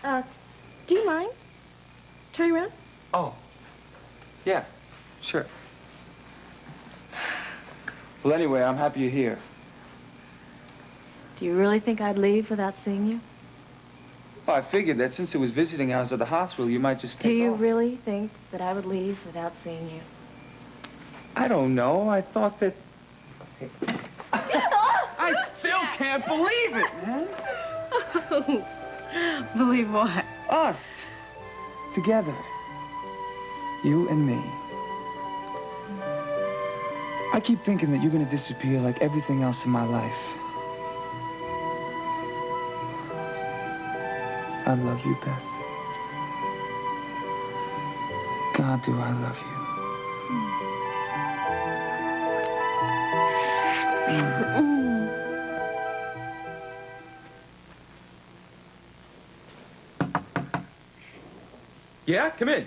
Do you mind? Turn around. Oh. Yeah, sure. Well, anyway, I'm happy you're here. Do you really think I'd leave without seeing you? Well, I figured that since it was visiting hours at the hospital, you might just Do take you off. really think that I would leave without seeing you? I don't know. I thought that... I still can't believe it, man. Believe what? Us. Together. You and me. I keep thinking that you're gonna disappear like everything else in my life. I love you, Beth. God, do I love you. Yeah, come in.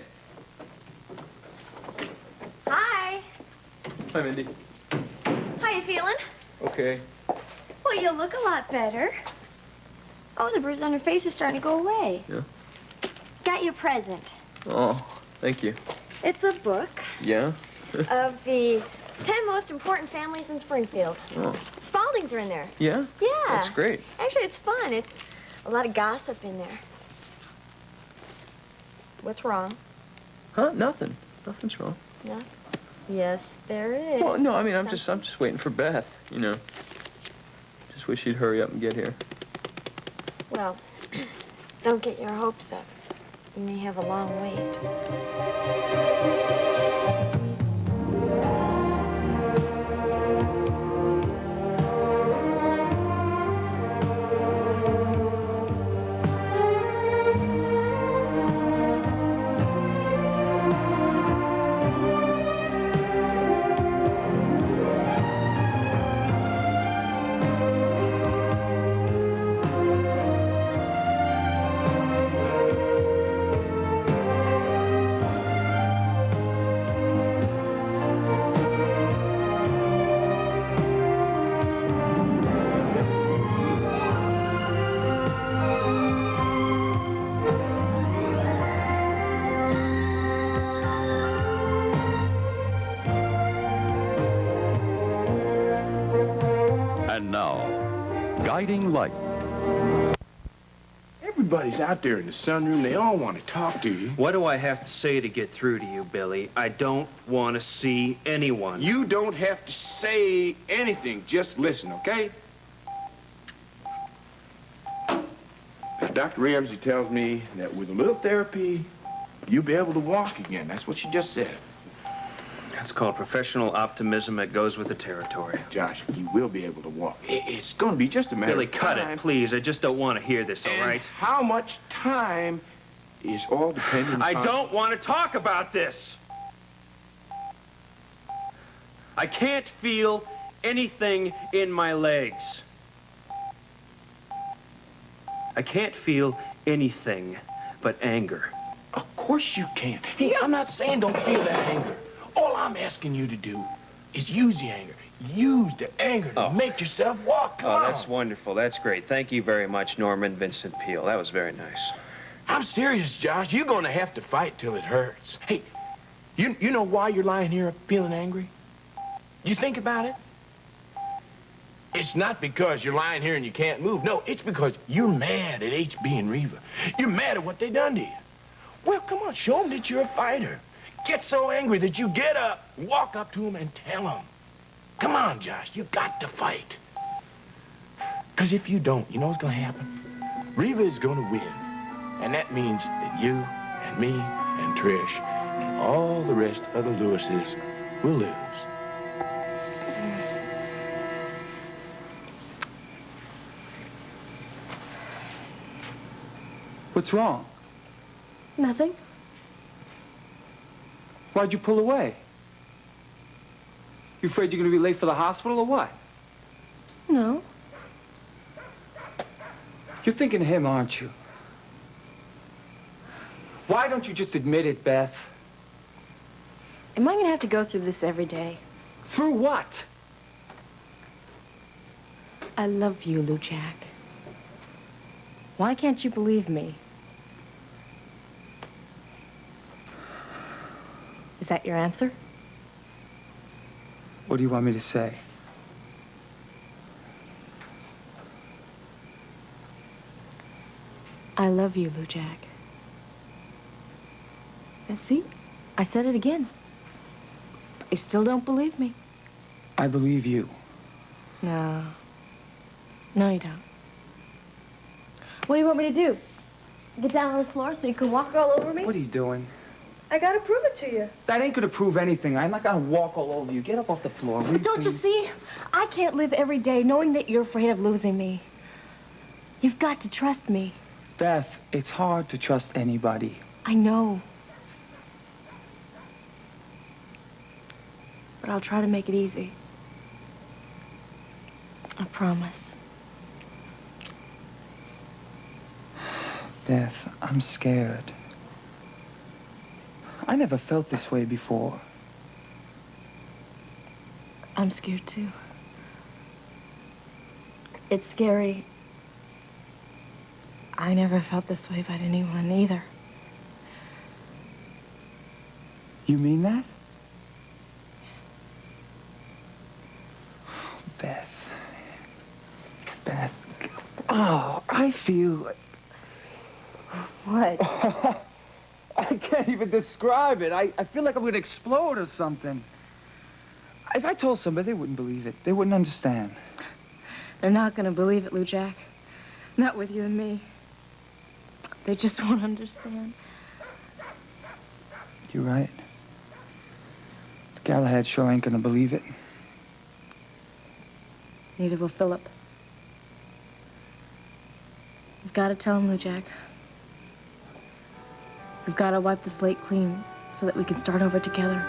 Hi. Hi, Mindy. How you feeling? Okay. Well, you look a lot better. Oh, the bruise on your face is starting to go away. Yeah. Got you a present. Oh, thank you. It's a book Yeah? of the 10 most important families in Springfield. Oh. Spaldings are in there. Yeah? Yeah. That's great. Actually, it's fun. It's a lot of gossip in there. What's wrong? Huh? Nothing. Nothing's wrong. No? Yes, there is. Well, no, I mean, I'm just waiting for Beth, you know. Just wish she'd hurry up and get here. Well, don't get your hopes up. You may have a long wait. And now, Guiding Light. Everybody's out there in the sunroom. They all want to talk to you. What do I have to say to get through to you, Billy? I don't want to see anyone. You don't have to say anything. Just listen, okay? Now, Dr. Ramsey tells me that with a little therapy, you'll be able to walk again. That's what she just said. That's called professional optimism that goes with the territory. Josh, you will be able to walk. It's going to be just a matter Billy, of cut time. it, please. I just don't want to hear this, all And right? how much time is all dependent I on... don't want to talk about this. I can't feel anything in my legs. I can't feel anything but anger. Of course you can. Hey, I'm not saying don't feel that anger. All I'm asking you to do is use the anger. Use the anger to make yourself walk. Come on. That's wonderful. That's great. Thank you very much, Norman Vincent Peale. That was very nice. I'm serious, Josh. You're going to have to fight till it hurts. Hey, you know why you're lying here feeling angry? Did you think about it? It's not because you're lying here and you can't move. No, it's because you're mad at HB and Reva. You're mad at what they done to you. Well, come on, show them that you're a fighter. Get so angry that you get up, walk up to them, and tell them. Come on, Josh, you got to fight. Because if you don't, you know what's going to happen? Reva is going to win. And that means that you and me and Trish and all the rest of the Lewises will lose. What's wrong? Nothing. Why'd you pull away? You afraid you're gonna be late for the hospital or what? No. You're thinking of him, aren't you? Why don't you just admit it, Beth? Am I going to have to go through this every day? Through what? I love you, Lou Jack. Why can't you believe me? Is that your answer? What do you want me to say? I love you, Lou Jack. And see, I said it again. You still don't believe me. I believe you. No. No, you don't. What do you want me to do? Get down on the floor so you can walk all over me? What are you doing? I gotta prove it to you. That ain't gonna prove anything. I'm not gonna walk all over you. Get up off the floor, will But don't you please? see? I can't live every day knowing that you're afraid of losing me. You've got to trust me. Beth, it's hard to trust anybody. I know. But I'll try to make it easy. I promise. Beth, I'm scared. I never felt this way before. I'm scared too. It's scary. I never felt this way about anyone either. You mean that? Beth. Beth. Oh, I feel like... What? I can't even describe it. I feel like I'm going to explode or something. If I told somebody, they wouldn't believe it. They wouldn't understand. They're not gonna believe it, Lou Jack. Not with you and me. They just won't understand. You're right. The Galahad sure ain't going to believe it. Neither will Philip. You've got to tell him, Lou Jack. We've got to wipe the slate clean so that we can start over together.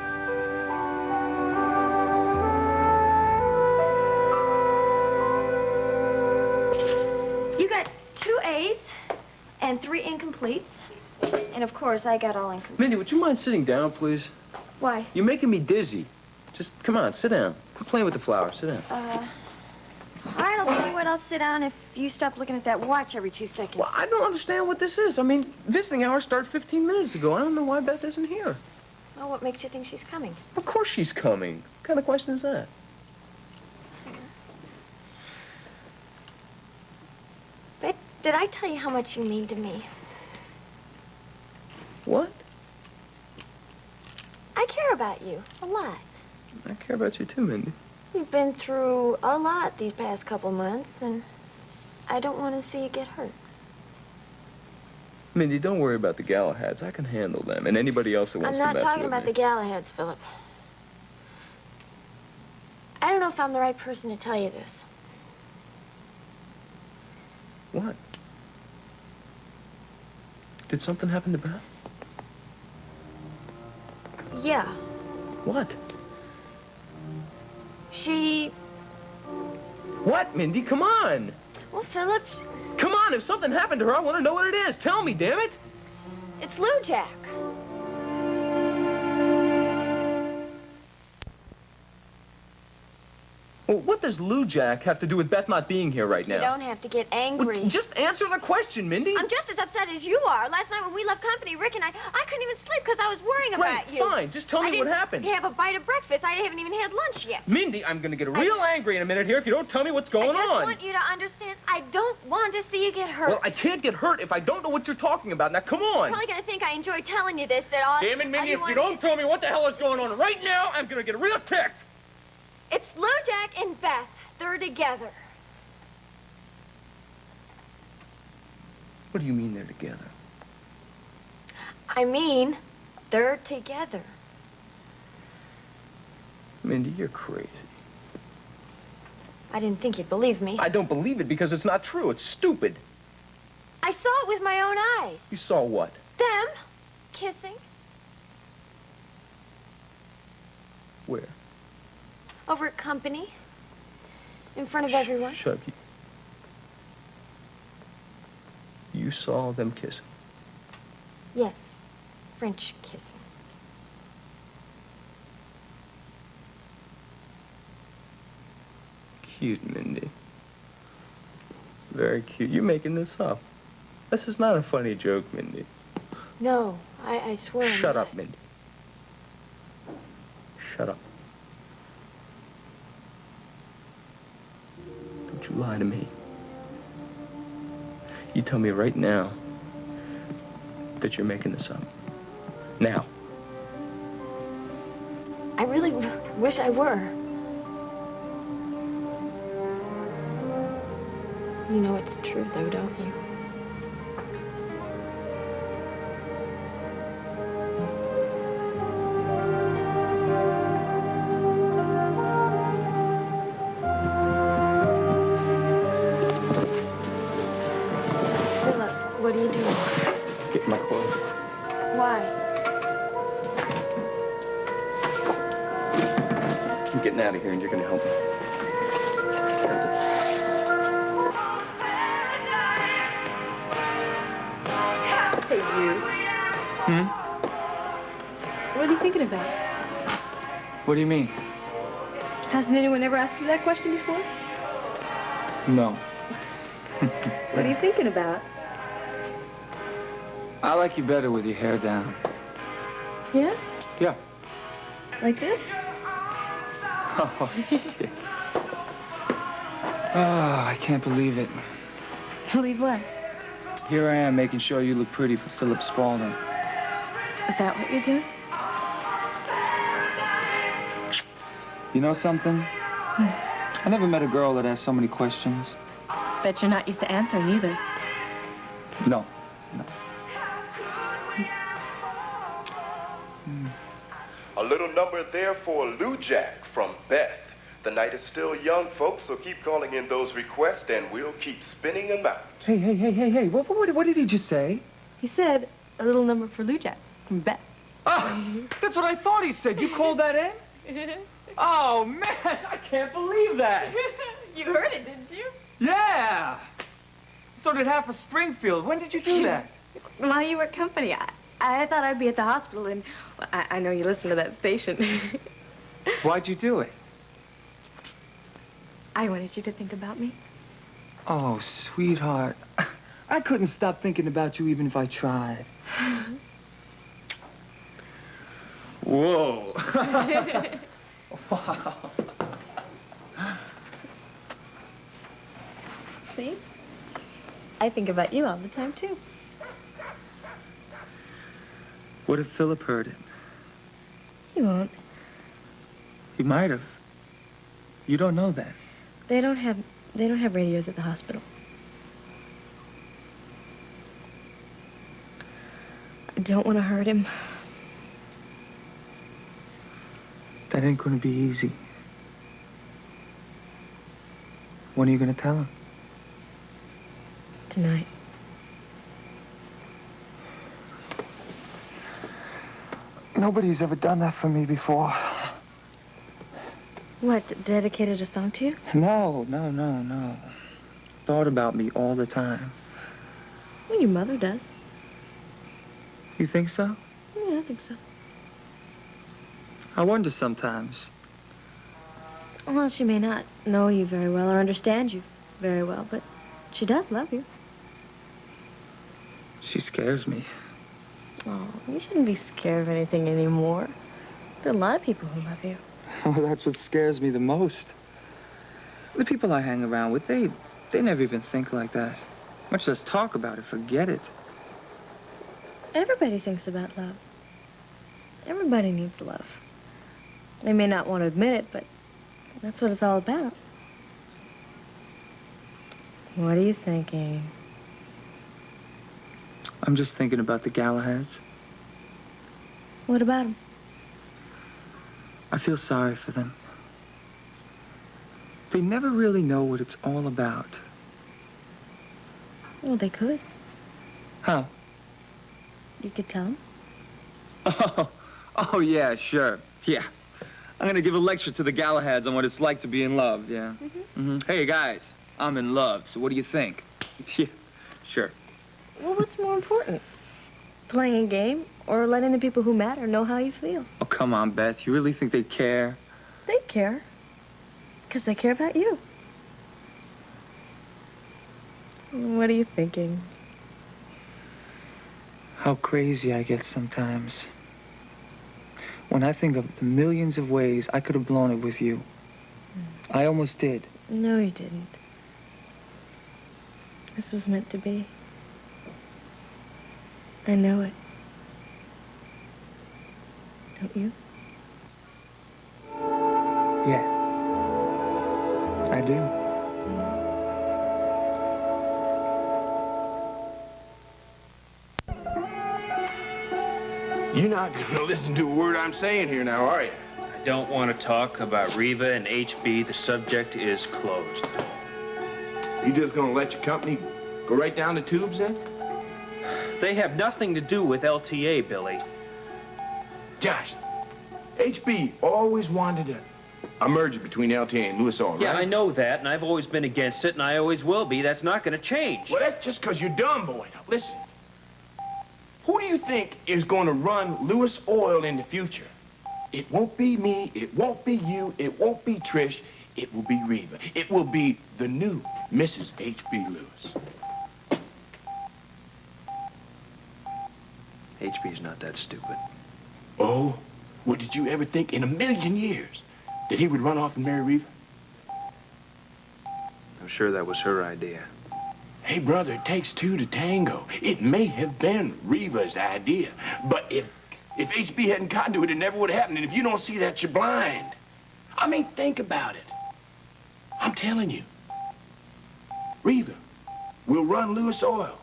You got 2 A's and 3 incompletes. And of course, I got all incomplete. Mindy, would you mind sitting down, please? Why? You're making me dizzy. Just, come on, sit down. Quit playing with the flowers. Sit down. All right, I'll tell you what, I'll sit down if you stop looking at that watch every 2 seconds. Well, I don't understand what this is. I mean, visiting hour started 15 minutes ago. I don't know why Beth isn't here. Well, what makes you think she's coming? Of course she's coming. What kind of question is that? But did I tell you how much you mean to me? What? I care about you a lot. I care about you too, Mindy. You've been through a lot these past couple months, and I don't want to see you get hurt. Mindy, don't worry about the Galahads. I can handle them and anybody else who wants I'm to not mess talking with about me. the Galahads, Philip. I don't know if I'm the right person to tell you this. What? Did something happen to Beth? Yeah, What? she... What, Mindy? Come on! Well, Philip, Come on, if something happened to her, I want to know what it is. Tell me, damn it! it's Lou Jack. Well, what does Lou Jack have to do with Beth not being here right You now? don't have to get angry. Well, just answer the question, Mindy. I'm just as upset as you are. Last night when we left company, Rick and I couldn't even sleep because I was worrying Great, about you. fine. Just tell me what happened. I didn't have a bite of breakfast. I haven't even had lunch yet. Mindy, I'm going to get real angry in a minute here if you don't tell me what's going I just on. want you to understand, I don't want to see you get hurt. Well, I can't get hurt if I don't know what you're talking about. Now, come on. You're probably going to think I enjoy telling you this, that all... Damn it, all Mindy, if you want don't is- tell me what the hell is going on right now, I'm going to get real ticked. It's Lou Jack and Beth. They're together. What do you mean they're together? I mean, they're together. Mindy, you're crazy. I didn't think you'd believe me. I don't believe it because it's not true. It's stupid. I saw it with my own eyes. You saw what? Them kissing Where? over at company in front of everyone. Shut up. You saw them kissing. Yes, French kissing. Cute, Mindy. Very cute. You're making this up. This is not a funny joke, Mindy. No, I swear. I'm Shut not. up, Mindy. Shut up. Don't you lie to me. You tell me right now that you're making this up. Now. I really wish I were. You know it's true, though, don't you? What are you doing? Get my clothes. Why? I'm getting out of here and you're gonna help me. Hey, you. What are you thinking about? What do you mean? Hasn't anyone ever asked you that question before? No. What are you thinking about? I like you better with your hair down. Yeah? Yeah. Like this? Oh, shit. Oh, I can't believe it. Believe what? Here I am making sure you look pretty for Philip Spaulding. Is that what you're doing? You know something? I never met a girl that asked so many questions. Bet you're not used to answering either. No. A little number there for Lou Jack from Beth. The night is still young, folks, so keep calling in those requests and we'll keep spinning them out. Hey. What did he just say? He said a little number for Lou Jack from Beth. Oh, that's what I thought he said. You called that in? Oh, man, I can't believe that. You heard it, didn't you? Yeah. So did half of Springfield. When did you do that? While you were company. I thought I'd be at the hospital, and I know you listen to that station. Why'd you do it? I wanted you to think about me. Oh, sweetheart. I couldn't stop thinking about you even if I tried. Whoa. Wow. See? I think about you all the time, too. What if Philip heard it? He won't. He might have. You don't know that. They don't have radios at the hospital. I don't want to hurt him. That ain't gonna be easy. When are you gonna tell him? Tonight. Nobody's ever done that for me before. What, dedicated a song to you? No. Thought about me all the time. Well, your mother does. You think so? Yeah, I think so. I wonder sometimes. Well, she may not know you very well or understand you very well, but she does love you. She scares me. Oh, you shouldn't be scared of anything anymore. There are a lot of people who love you. Well, that's what scares me the most. The people I hang around with, they never even think like that. Much less talk about it, forget it. Everybody thinks about love. Everybody needs love. They may not want to admit it, but that's what it's all about. What are you thinking? I'm just thinking about the Galahads. What about them? I feel sorry for them. They never really know what it's all about. Well, they could. How? You could tell them. Oh, yeah, sure. Yeah. I'm gonna give a lecture to the Galahads on what it's like to be in love, yeah. Hey, guys, I'm in love, so what do you think? Yeah, sure. Well, what's more important? Playing a game or letting the people who matter know how you feel? Oh, come on, Beth. You really think they care? They care. Because they care about you. What are you thinking? How crazy I get sometimes. When I think of the millions of ways I could have blown it with you, I almost did. No, you didn't. This was meant to be. I know it. Don't you? Yeah. I do. You're not gonna listen to a word I'm saying here now, are you? I don't want to talk about Riva and HB. The subject is closed. You just gonna let your company go right down the tubes then? They have nothing to do with LTA, Billy. Josh, HB always wanted a merger between LTA and Louis Oil, right? Yeah, I know that, and I've always been against it, and I always will be. That's not going to change. Well, that's just because you're dumb, boy. Now, listen. Who do you think is going to run Louis Oil in the future? It won't be me. It won't be you. It won't be Trish. It will be Riva. It will be the new Mrs. H.B. Lewis. HB's not that stupid. Oh? Well, did you ever think in a million years that he would run off and marry Riva? I'm sure that was her idea. Hey, brother, it takes two to tango. It may have been Riva's idea, but if HB hadn't gotten to it, it never would have happened. And if you don't see that, you're blind. I mean, think about it. I'm telling you, Riva will run Louis Oil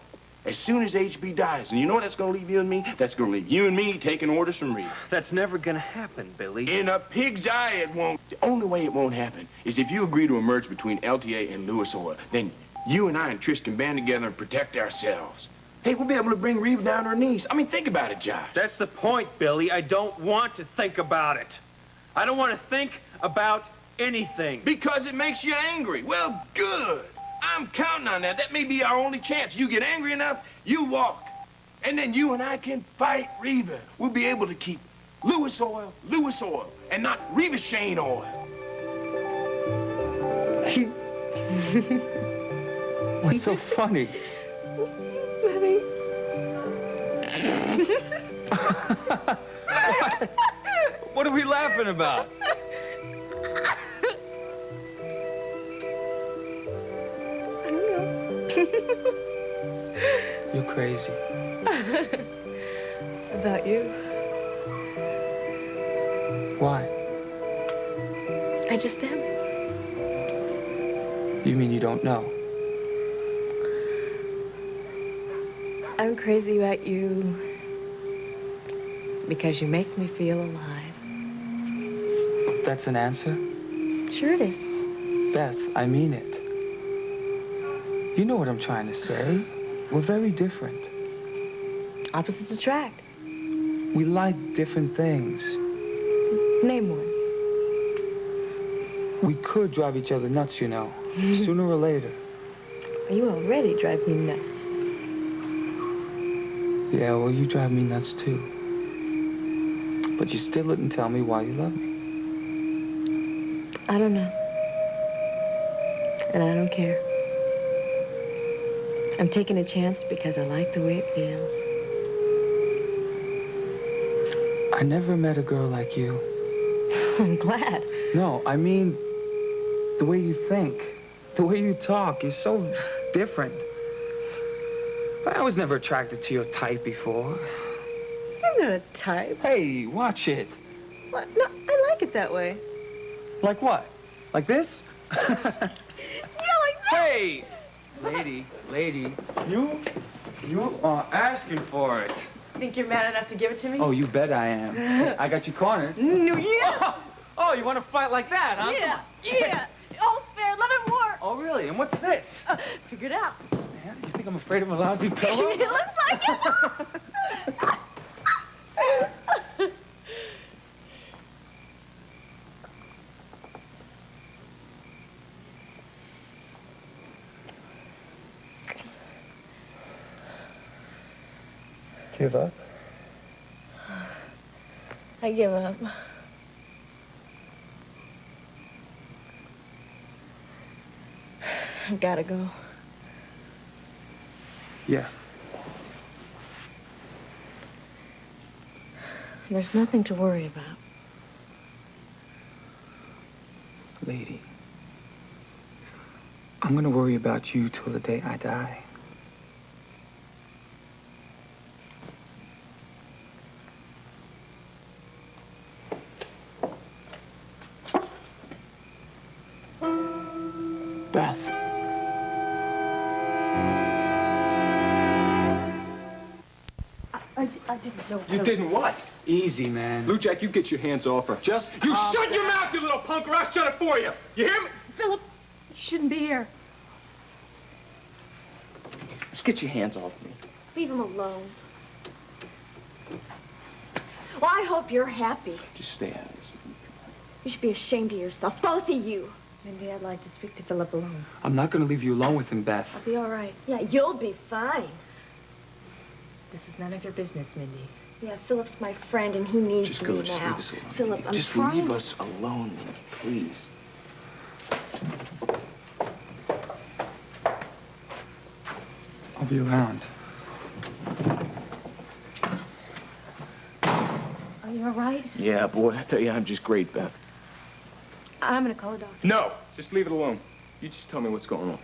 as soon as HB dies. And you know what that's going to leave you and me? That's going to leave you and me taking orders from Riva. That's never going to happen, Billy. In a pig's eye, it won't. The only way it won't happen is if you agree to a merge between LTA and Louis Oil. Then you and I and Trish can band together and protect ourselves. Hey, we'll be able to bring Riva down to her knees. I mean, think about it, Josh. That's the point, Billy. I don't want to think about it. I don't want to think about anything. Because it makes you angry. Well, good. I'm counting on that. That may be our only chance. You get angry enough, you walk. And then you and I can fight Riva. We'll be able to keep Louis Oil, and not Riva Shane Oil. What's so funny? What are we laughing about? I don't know. You're crazy. About you. Why? I just am. You mean you don't know? I'm crazy about you because you make me feel alive. That's an answer? Sure it is. Beth, I mean it. You know what I'm trying to say. We're very different. Opposites attract. We like different things. Name one. We could drive each other nuts, you know. Sooner or later. You already drive me nuts. Yeah, well, you drive me nuts, too. But you still didn't tell me why you love me. I don't know. And I don't care. I'm taking a chance because I like the way it feels. I never met a girl like you. I'm glad. No, I mean, the way you think, the way you talk, you're so different. I was never attracted to your type before. I'm not a type. Hey, watch it. What? No, I like it that way. Like what? Like this? Yeah, like that. Hey! Lady, you are asking for it. Think you're mad enough to give it to me? Oh, you bet I am. I got you cornered. No, yeah. Oh, you want to fight like that, huh? Yeah. All's fair, love and war. Oh, really? And what's this? Figure it out. Man, you think I'm afraid of a lousy pillow? It looks like it. Give up? I give up. I've got to go. Yeah. There's nothing to worry about. Lady, I'm gonna worry about you till the day I die. Beth. I didn't know. You didn't what? Easy, man. Lou Jack, you get your hands off her. Just you shut your mouth, you little punk, or I'll shut it for you. You hear me? Philip, you shouldn't be here. Just get your hands off me. Leave him alone. Well, I hope you're happy. Just stay out of this. You should be ashamed of yourself, both of you. Mindy, I'd like to speak to Philip alone. I'm not gonna leave you alone with him, Beth. I'll be all right. Yeah, you'll be fine. This is none of your business, Mindy. Yeah, Philip's my friend, and he needs Just me go. now. Just leave us alone. Philip, I'm just trying. leave us alone, Mindy, please. I'll be around. Are you all right? Yeah, boy, I tell you, I'm just great, Beth. I'm gonna call a doctor. No, just leave it alone. You just tell me what's going on.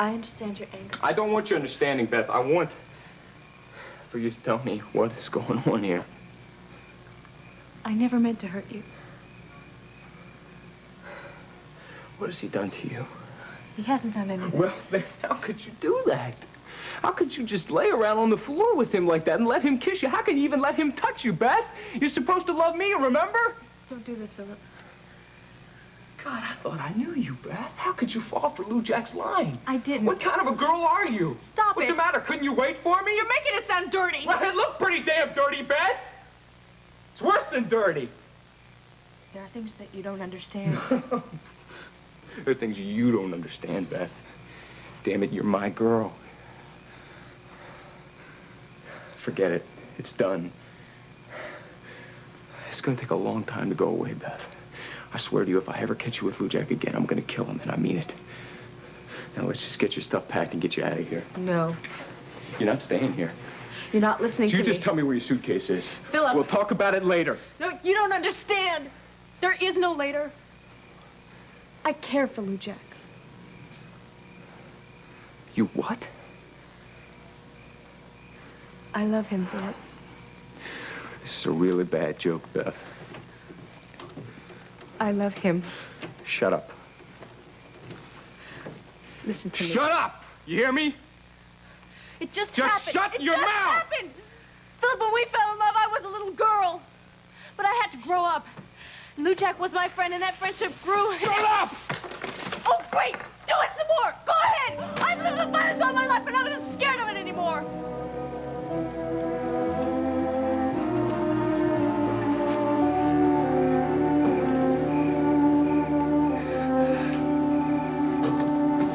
I understand your anger. I don't want your understanding, Beth. I want for you to tell me what is going on here. I never meant to hurt you. What has he done to you? He hasn't done anything. Well, then how could you do that? How could you just lay around on the floor with him like that and let him kiss you? How can you even let him touch you, Beth? You're supposed to love me, remember? Don't do this, Philip. God, I thought I knew you, Beth. How could you fall for Lou Jack's line? I didn't. What kind of a girl are you? Stop What's it. the matter? Couldn't you wait for me? You're making it sound dirty. Well, it looked pretty damn dirty, Beth. It's worse than dirty. There are things that you don't understand. There are things you don't understand, Beth. Damn it, you're my girl. Forget it. It's done. It's gonna take a long time to go away, Beth. I swear to you, if I ever catch you with Lou Jack again, I'm gonna kill him, and I mean it. Now let's just get your stuff packed and get you out of here. No. You're not staying here. You're not listening So to you just me. tell me where your suitcase is. Philip. We'll talk about it later. No, you don't understand. There is no later. I care for Lou Jack. You what? I love him, Philip. This is a really bad joke, Beth. I love him. Shut up. Listen to me. Shut up! You hear me? It just Just happened. shut it your just mouth! happened. Philip, when we fell in love, I was a little girl. But I had to grow up. Lou Jack was my friend, and that friendship grew. Shut up! Oh, great! Do it some more! Go ahead! I've lived with violence all my life, and I'm not scared of it anymore.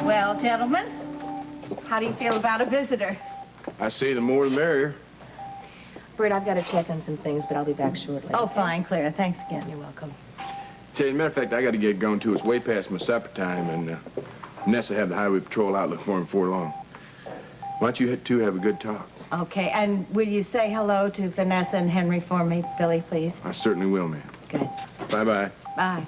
Well, gentlemen, how do you feel about a visitor? I say the more the merrier. Bert, I've got to check on some things, but I'll be back shortly. Oh, fine, Clara. Thanks again. You're welcome. Tell you, matter of fact, I got to get going, too. It's way past my supper time, and Nessa had the highway patrol out looking for him before long. Why don't you two have a good talk? Okay, and will you say hello to Vanessa and Henry for me, Billy, please? I certainly will, ma'am. Good. Bye-bye. Bye.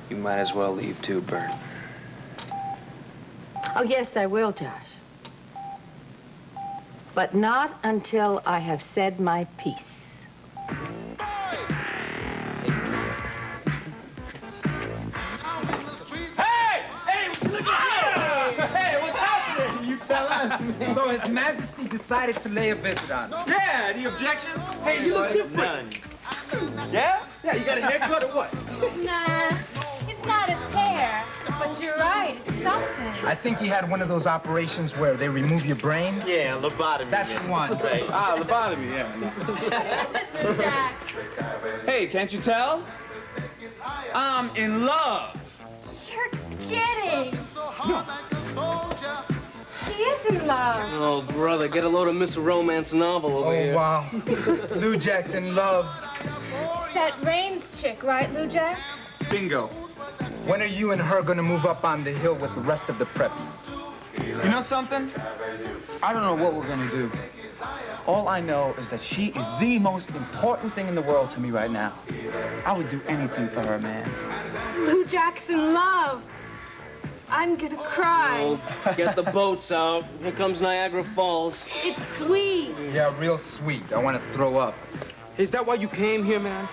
You might as well leave too, Bert. Oh, yes, I will, Josh. But not until I have said my piece. So His Majesty decided to lay a visit on us. Yeah, any objections? Hey, you look different. None. Yeah? Yeah, you got a haircut or what? Nah, it's not his hair. But you're right, it's something. I think he had one of those operations where they remove your brains. Yeah, lobotomy. That's the one. Right. Ah, lobotomy, yeah. Listen, Jack. Hey, can't you tell? I'm in love. You're kidding. He is in love. Oh, brother, get a load of Miss Romance novel over here. Oh, wow. Lou Jack's in love. That Raines chick, right, Lou Jack? Bingo. When are you and her gonna move up on the hill with the rest of the preppies? You know something? I don't know what we're gonna do. All I know is that she is the most important thing in the world to me right now. I would do anything for her, man. Lou Jackson, love. I'm gonna cry. Oh, get the boats out. Here comes Niagara Falls. It's sweet. Yeah, real sweet. I want to throw up. Is that why you came here, man?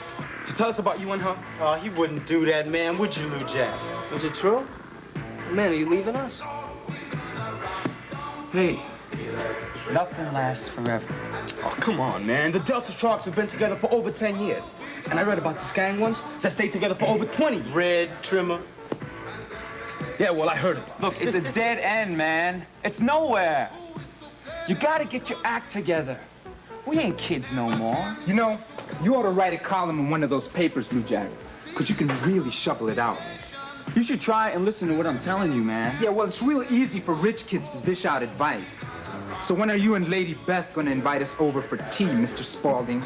To tell us about you and her? Oh, he wouldn't do that, man, would you, Lou Jack? Is it true? Man, are you leaving us? Hey, nothing lasts forever. Oh, come on, man. The Delta Sharks have been together for over 10 years. And I read about the Skang ones that stayed together for over 20 years. Red trimmer. Yeah, well, I heard about it. Look, it's a dead end, man. It's nowhere. You gotta get your act together. We ain't kids no more. You know, you ought to write a column in one of those papers, Lou Jack, because you can really shovel it out. You should try and listen to what I'm telling you, man. Yeah, well, it's real easy for rich kids to dish out advice. So when are you and Lady Beth gonna invite us over for tea, Mr. Spaulding?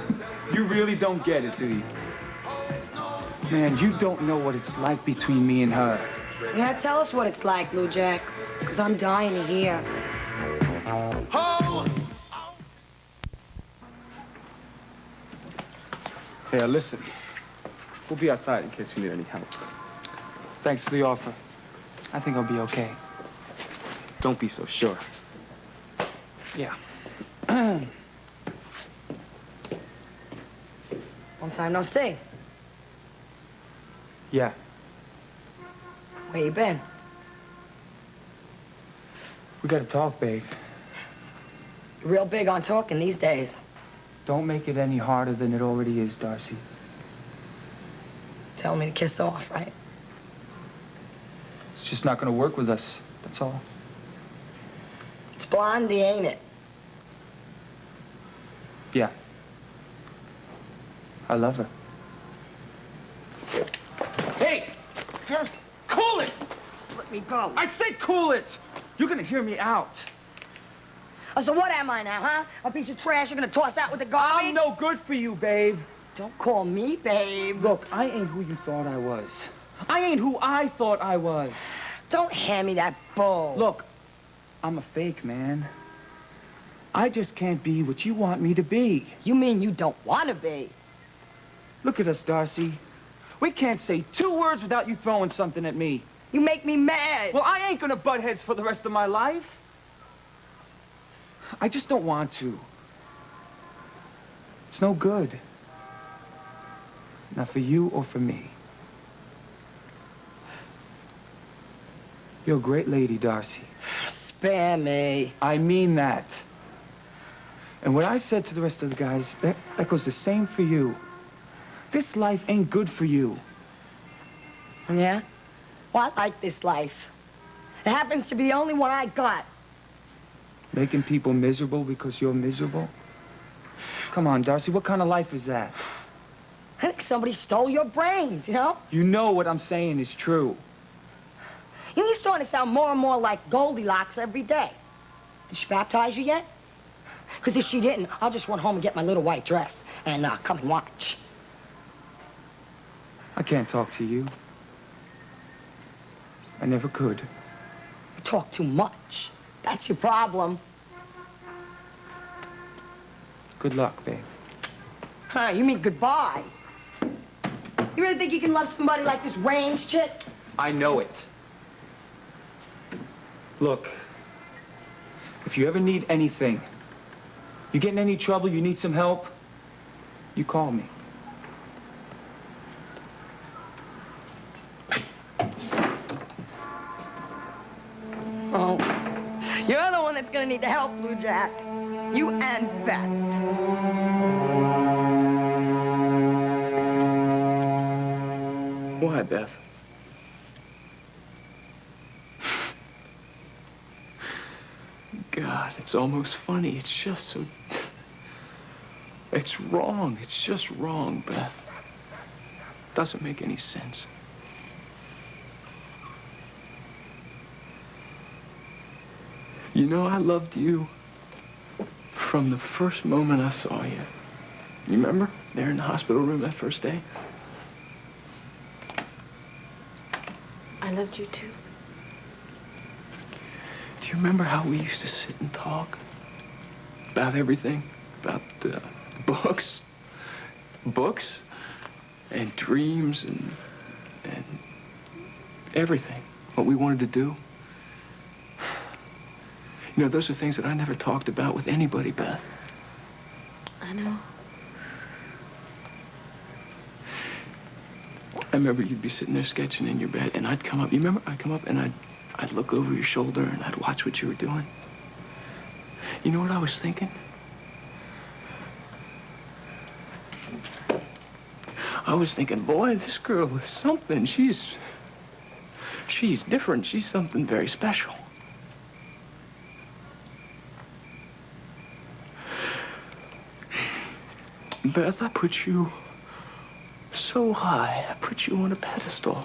You really don't get it, do you? Man, you don't know what it's like between me and her. Yeah, tell us what it's like, Lou Jack, because I'm dying to hear. Hey, listen. We'll be outside in case you need any help. Thanks for the offer. I think I'll be okay. Don't be so sure. Yeah. Long time no see. Yeah. Where you been? We gotta talk, babe. You're real big on talking these days. Don't make it any harder than it already is, Darcy. Tell me to kiss off, right? It's just not gonna work with us, that's all. It's Blondie, ain't it? Yeah. I love her. Hey! Just cool it! Let me go. I said cool it! You're gonna hear me out. Oh, so what am I now, huh? A piece of trash you're gonna toss out with the garbage? I'm no good for you, babe. Don't call me babe. Look, I ain't who you thought I was. I ain't who I thought I was. Don't hand me that bull. Look, I'm a fake, man. I just can't be what you want me to be. You mean you don't want to be? Look at us, Darcy. We can't say 2 words without you throwing something at me. You make me mad. Well, I ain't gonna butt heads for the rest of my life. I just don't want to. It's no good. Not for you or for me. You're a great lady, Darcy. Spare me. I mean that. And what I said to the rest of the guys, that goes the same for you. This life ain't good for you. Yeah? Well, I like this life. It happens to be the only one I got. Making people miserable because you're miserable? Come on, Darcy, what kind of life is that? I think somebody stole your brains, you know? You know what I'm saying is true. You know, you're starting to sound more and more like Goldilocks every day. Did she baptize you yet? Because if she didn't, I'll just run home and get my little white dress and come and watch. I can't talk to you. I never could. You talk too much. That's your problem. Good luck, babe. Huh, you mean goodbye? You really think you can love somebody like this Raines chick? I know it. Look, if you ever need anything, you get in any trouble, you need some help, you call me. Oh, you're the one that's gonna need the help, Lou Jack. You and Beth. Why, Beth? God, it's almost funny. It's just so... It's wrong. It's just wrong, Beth. Doesn't make any sense. You know, I loved you from the first moment I saw you. You remember? There in the hospital room that first day? I loved you too. Do you remember how we used to sit and talk about everything? About books and dreams and everything, what we wanted to do. You know, those are things that I never talked about with anybody, Beth. I know. I remember you'd be sitting there sketching in your bed, and I'd come up. You remember? I'd come up, and I'd look over your shoulder, and I'd watch what you were doing. You know what I was thinking? I was thinking, boy, this girl is something. She's different. She's something very special. Beth, I put you so high. I put you on a pedestal.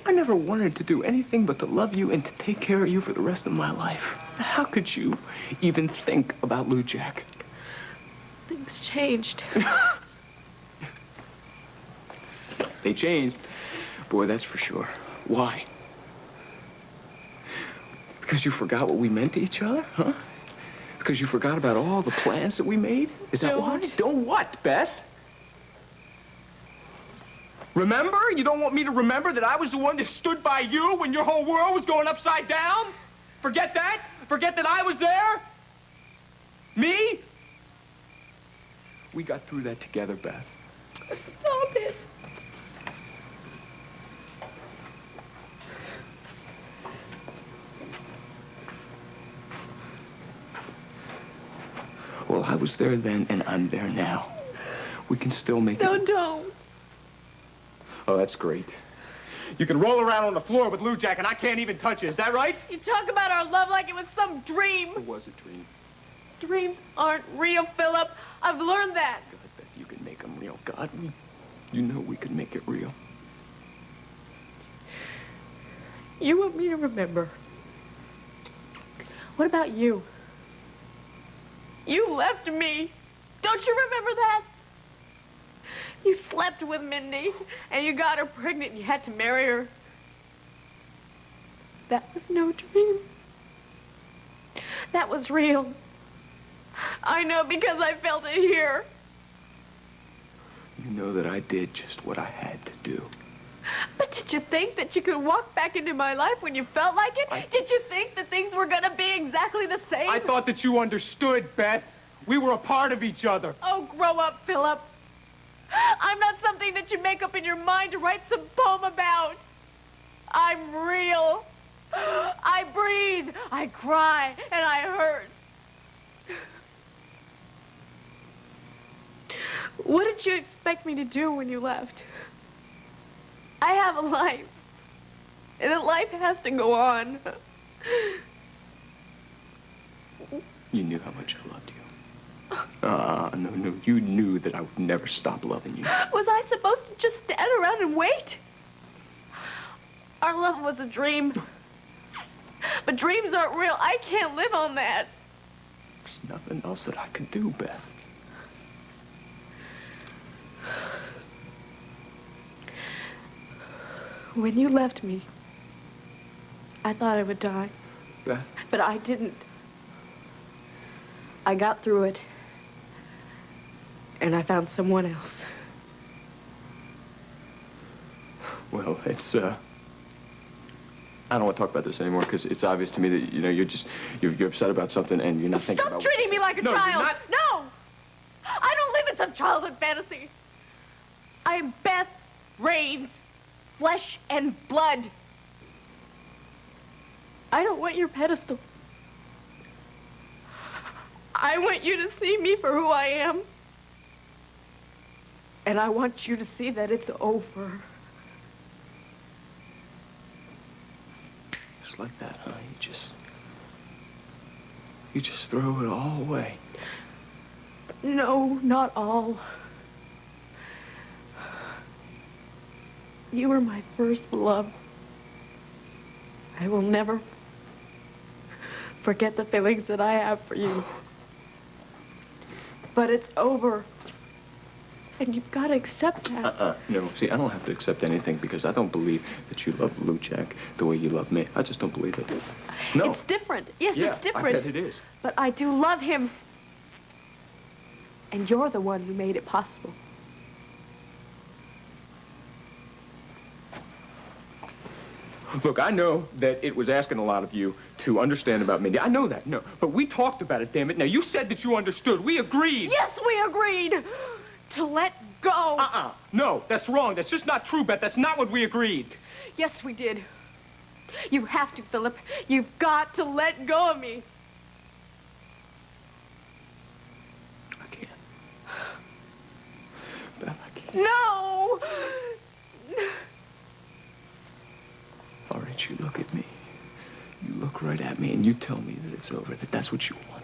I never wanted to do anything but to love you and to take care of you for the rest of my life. How could you even think about Lou Jack? Things changed. They changed. Boy, that's for sure. Why? Because you forgot what we meant to each other, huh? Because you forgot about all the plans that we made? Is that why? Don't what, Beth? Remember? You don't want me to remember that I was the one that stood by you when your whole world was going upside down? Forget that? Forget that I was there? Me? We got through that together, Beth. Stop it. Well, I was there then, and I'm there now. We can still make No, it. don't. Oh, that's great. You can roll around on the floor with Lou Jack, and I can't even touch you. Is that right? You talk about our love like it was some dream. It was a dream. Dreams aren't real, Philip. I've learned that. God, Beth, you can make them real. God, you know we could make it real. You want me to remember. What about you? You left me. Don't you remember that? You slept with Mindy, and you got her pregnant, and you had to marry her. That was no dream. That was real. I know because I felt it here. You know that I did just what I had to do. But did you think that you could walk back into my life when you felt like it? Did you think that things were gonna be exactly the same? I thought that you understood, Beth. We were a part of each other. Oh, grow up, Philip. I'm not something that you make up in your mind to write some poem about. I'm real. I breathe, I cry, and I hurt. What did you expect me to do when you left? I have a life, and a life has to go on. You knew how much I loved you. No, you knew that I would never stop loving you. Was I supposed to just stand around and wait? Our love was a dream. But dreams aren't real. I can't live on that. There's nothing else that I could do, Beth. When you left me, I thought I would die. Beth? But I didn't. I got through it. And I found someone else. Well, it's, I don't want to talk about this anymore because it's obvious to me that, you know, you're upset about something and you're not thinking about... Stop treating me like a No, child! you're not... No! I don't live in some childhood fantasy. I am Beth Raines, flesh and blood. I don't want your pedestal. I want you to see me for who I am. And I want you to see that it's over. Just like that, huh? You just throw it all away. No, not all. You were my first love. I will never forget the feelings that I have for you. But it's over. And you've got to accept that. No, see, I don't have to accept anything because I don't believe that you love Lou Jack the way you love me. I just don't believe it. No. It's different. Yes, Yeah, it's different. I bet it is. But I do love him. And you're the one who made it possible. Look, I know that it was asking a lot of you to understand about Mindy. I know that, no. But we talked about it, damn it. Now, you said that you understood. We agreed. Yes, we agreed to let go. No, that's wrong. That's just not true, Beth. That's not what we agreed. Yes, we did. You have to, Philip. You've got to let go of me. I can't. Beth, I can't. No! All right, you look at me. You look right at me and you tell me that it's over, that that's what you want.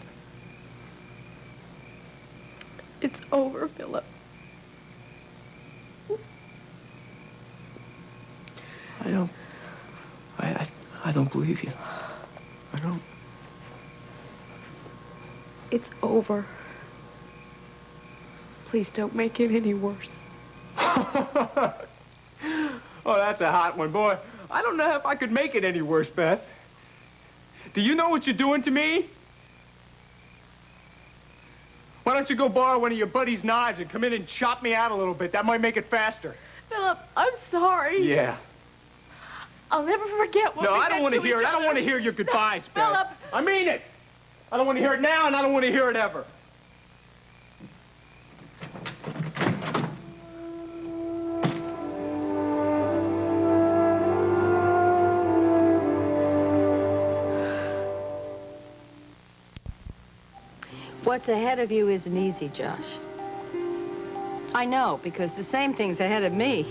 It's over, Philip. I don't believe you. I don't. It's over. Please don't make it any worse. Oh, that's a hot one, boy. I don't know if I could make it any worse, Beth. Do you know what you're doing to me? Why don't you go borrow one of your buddy's knives and come in and chop me out a little bit? That might make it faster. Philip, I'm sorry. Yeah. I'll never forget what No, we I don't want to to hear each it. I don't other. want to hear your goodbyes, Beth. Philip! I mean it. I don't want to hear it now, and I don't want to hear it ever. What's ahead of you isn't easy, Josh. I know, because the same thing's ahead of me.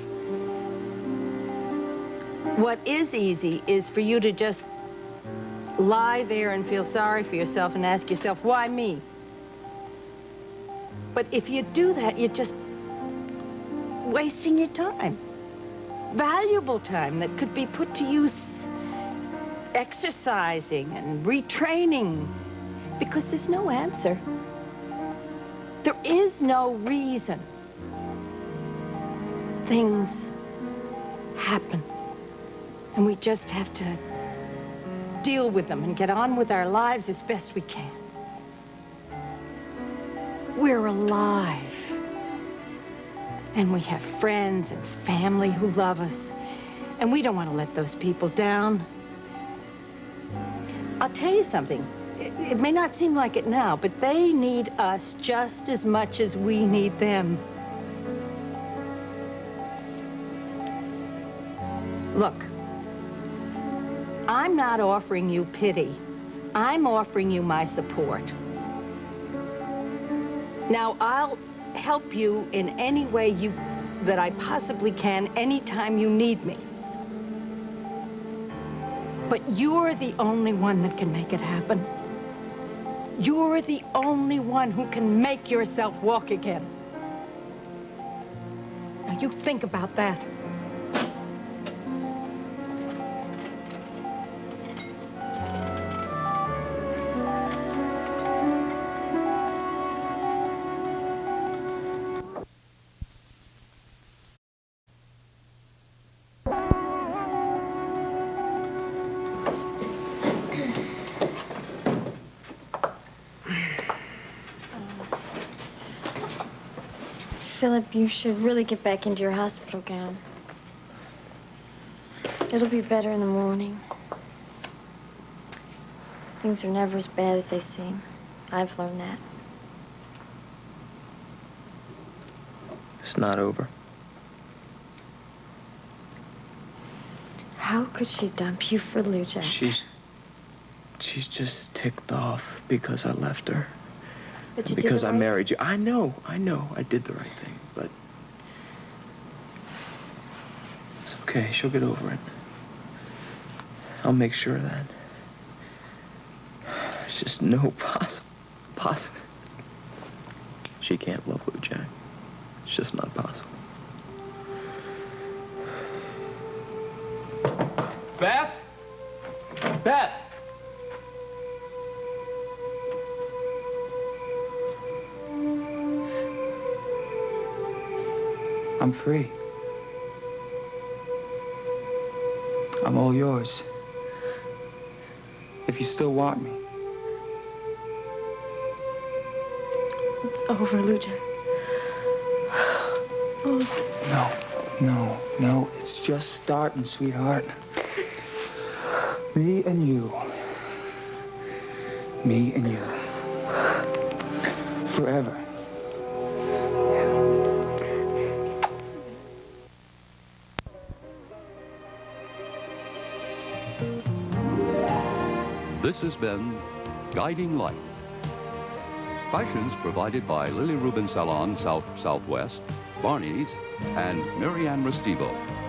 What is easy is for you to just lie there and feel sorry for yourself and ask yourself, why me? But if you do that, you're just wasting your time. Valuable time that could be put to use exercising and retraining. Because there's no answer. There is no reason. Things happen. And we just have to deal with them and get on with our lives as best we can. We're alive. And we have friends and family who love us. And we don't want to let those people down. I'll tell you something. It may not seem like it now, but they need us just as much as we need them. Look, I'm not offering you pity. I'm offering you my support. Now, I'll help you in any way that I possibly can anytime you need me. But you're the only one that can make it happen. You're the only one who can make yourself walk again. Now, you think about that. Philip, you should really get back into your hospital gown. It'll be better in the morning. Things are never as bad as they seem. I've learned that. It's not over. How could she dump you for Lou Jack? She's just ticked off because I left her. But you Because did I married you. I know. I did the right thing, but it's okay. She'll get over it. I'll make sure of that. There's just no possible. She can't love Lou Jack. It's just not possible. Beth? Beth! I'm free. I'm all yours. If you still want me. It's over, Lou Jack. No. It's just starting, sweetheart. Me and you. Me and you. Forever. This has been Guiding Light. Fashions provided by Lily Rubin Salon South Southwest, Barney's, and Marianne Restivo.